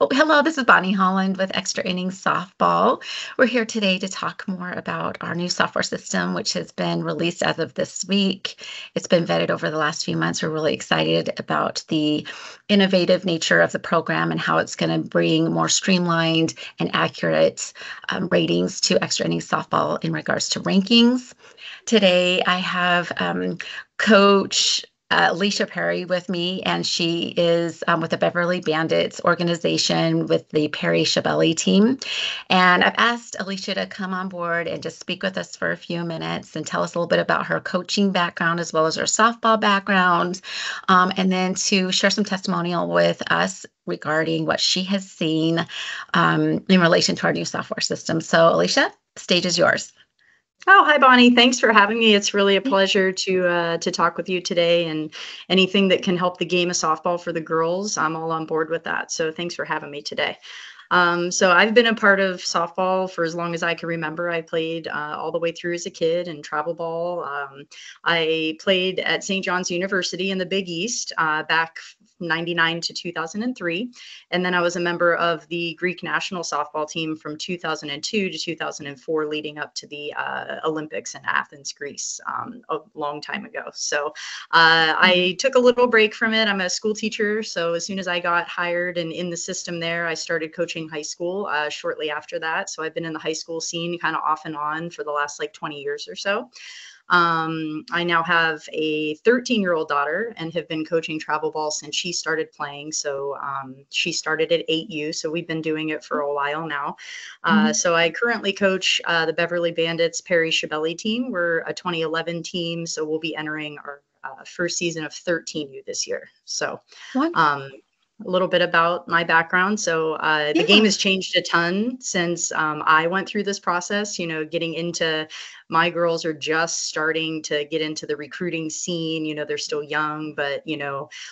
Oh, hello, this is Bonnie Holland with Extra Innings Softball. We're here today to talk more about our new software system, which has been released as of this week. It's been vetted over the last few months. We're really excited about the innovative nature of the program and how it's going to bring more streamlined and accurate ratings to Extra Innings Softball in regards to rankings. Today, I have Coach Alesha Perry with me, and she is with the Beverly Bandits organization with the Perry-Chibelli team. And I've asked Alesha to come on board and just speak with us for a few minutes and tell us a little bit about her coaching background as well as her softball background, and then to share some testimonial with us regarding what she has seen in relation to our new software system. So, Alesha, the stage is yours. Oh, hi, Bonnie. Thanks for having me. It's really a pleasure to talk with you today, and anything that can help the game of softball for the girls, I'm all on board with that. So thanks for having me today. So I've been a part of softball for as long as I can remember. I played all the way through as a kid and travel ball. I played at St. John's University in the Big East back 99 to 2003. And then I was a member of the Greek national softball team from 2002 to 2004, leading up to the Olympics in Athens, Greece, a long time ago. So I took a little break from it. I'm a school teacher. So as soon as I got hired and in the system there, I started coaching high school shortly after that. So I've been in the high school scene kind of off and on for the last like 20 years or so. I now have a 13-year-old daughter and have been coaching travel ball since she started playing. So she started at 8U, so we've been doing it for a while now. So I currently coach the Beverly Bandits Perry-Chibelli team. We're a 2011 team, so we'll be entering our first season of 13U this year. So a little bit about my background. So the game has changed a ton since I went through this process, getting into my girls are just starting to get into the recruiting scene. They're still young, but,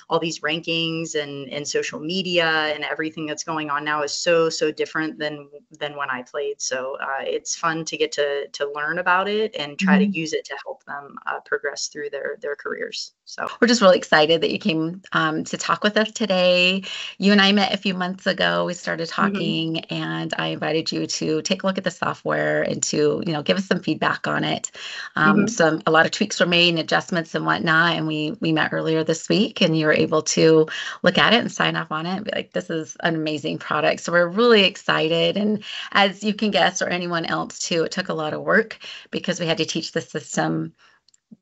all these rankings and social media and everything that's going on now is so different than when I played. So it's fun to get to learn about it and try to use it to help them progress through their careers. So we're just really excited that you came to talk with us today. You and I met a few months ago. We started talking, and I invited you to take a look at the software and to, give us some feedback on it. A lot of tweaks were made and adjustments and whatnot. And we met earlier this week, and you were able to look at it and sign off on it and be like, this is an amazing product. So we're really excited. And as you can guess, or anyone else too, it took a lot of work because we had to teach the system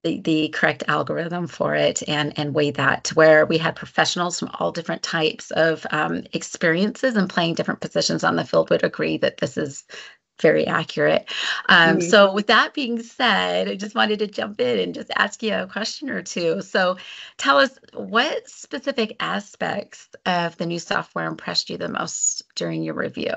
the correct algorithm for it and weigh that to where we had professionals from all different types of experiences and playing different positions on the field would agree that this is very accurate. So with that being said, I just wanted to jump in and just ask you a question or two. So tell us, what specific aspects of the new software impressed you the most during your review?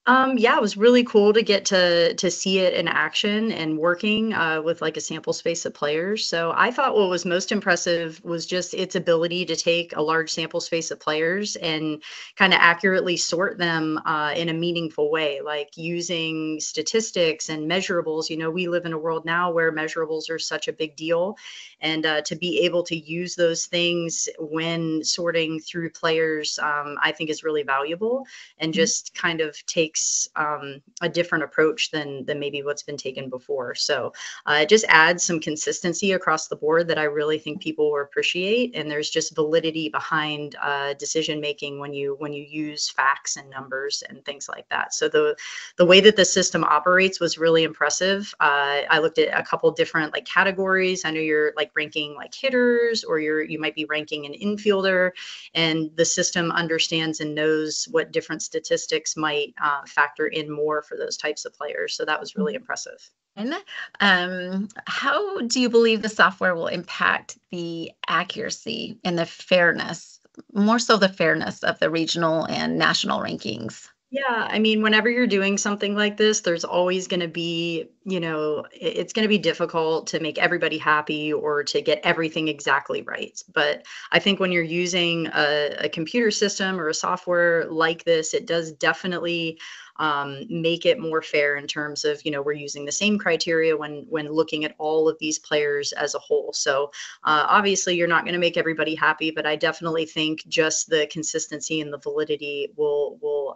Yeah, it was really cool to get to see it in action and working with like a sample space of players. So I thought what was most impressive was just its ability to take a large sample space of players and kind of accurately sort them in a meaningful way, like using statistics and measurables. We live in a world now where measurables are such a big deal. And to be able to use those things when sorting through players, I think is really valuable and just kind of takes a different approach than maybe what's been taken before. So it just adds some consistency across the board that I really think people will appreciate. And there's just validity behind decision making when you use facts and numbers and things like that. So the way that the system operates was really impressive. I looked at a couple different like categories. I know you're like ranking like hitters, or you might be ranking an infielder, and the system understands and knows what different statistics might factor in more for those types of players. So that was really impressive. And how do you believe the software will impact the accuracy and the fairness, more so the fairness of the regional and national rankings? Yeah, I mean, whenever you're doing something like this, there's always going to be it's going to be difficult to make everybody happy or to get everything exactly right. But I think when you're using a computer system or a software like this, it does definitely make it more fair in terms of, we're using the same criteria when looking at all of these players as a whole. So obviously you're not going to make everybody happy, but I definitely think just the consistency and the validity will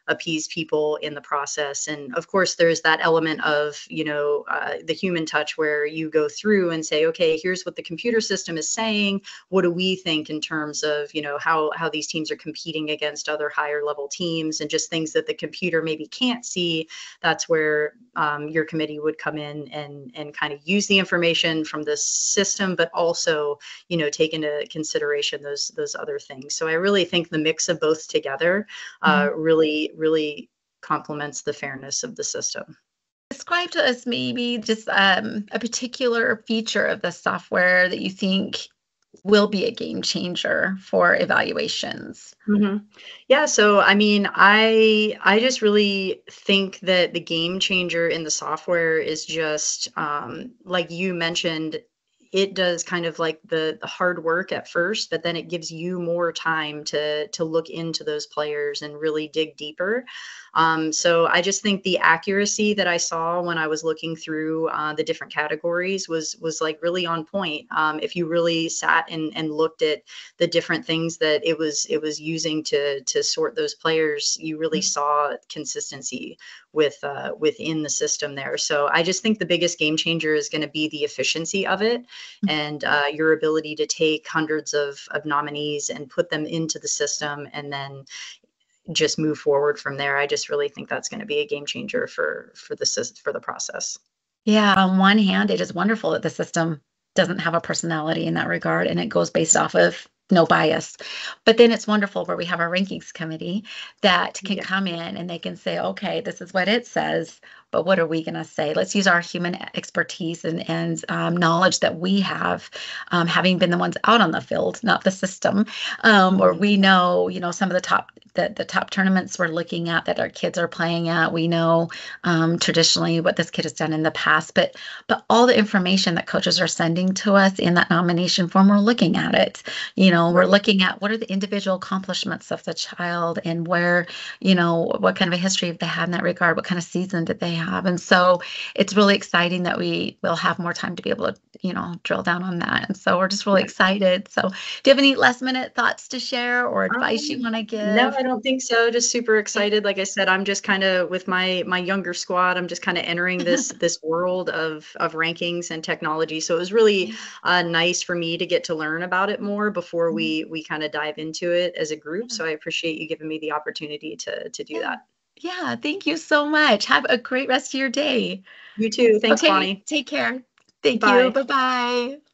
appease people in the process. And of course, there's that element of, the human touch where you go through and say, okay, here's what the computer system is saying. What do we think in terms of, how these teams are competing against other higher level teams, and just things that the computer maybe can't see. That's where your committee would come in and kind of use the information from the system, but also, take into consideration those other things. So I really think the mix of both together really complements the fairness of the system. Describe to us maybe just a particular feature of the software that you think will be a game changer for evaluations. Yeah, so I mean, I just really think that the game changer in the software is just like you mentioned, it does kind of like the hard work at first, but then it gives you more time to look into those players and really dig deeper. So I just think the accuracy that I saw when I was looking through the different categories was like really on point. If you really sat and looked at the different things that it was using to sort those players, you really saw consistency within the system there. So I just think the biggest game changer is going to be the efficiency of it, and your ability to take hundreds of nominees and put them into the system and then just move forward from there. I just really think that's going to be a game changer for the process. Yeah, on one hand, it is wonderful that the system doesn't have a personality in that regard, and it goes based off of no bias. But then it's wonderful where we have our rankings committee that can come in and they can say, okay, this is what it says, but what are we going to say? Let's use our human expertise and knowledge that we have, having been the ones out on the field, not the system, where we know, some of the top tournaments we're looking at that our kids are playing at. We know traditionally what this kid has done in the past, but all the information that coaches are sending to us in that nomination form, we're looking at it. We're looking at what are the individual accomplishments of the child, and where, what kind of a history have they had in that regard? What kind of season did they have? And so it's really exciting that we will have more time to be able to, drill down on that. And so we're just really excited. So do you have any last minute thoughts to share or advice you want to give? No, I don't think so. Just super excited. Like I said, I'm just kind of with my younger squad, I'm just kind of entering this world of rankings and technology. So it was really nice for me to get to learn about it more before we kind of dive into it as a group. So I appreciate you giving me the opportunity to do that. Yeah, thank you so much. Have a great rest of your day. You too. Thanks, Okay, Bonnie. take care. Thank Bye. you. Bye-bye.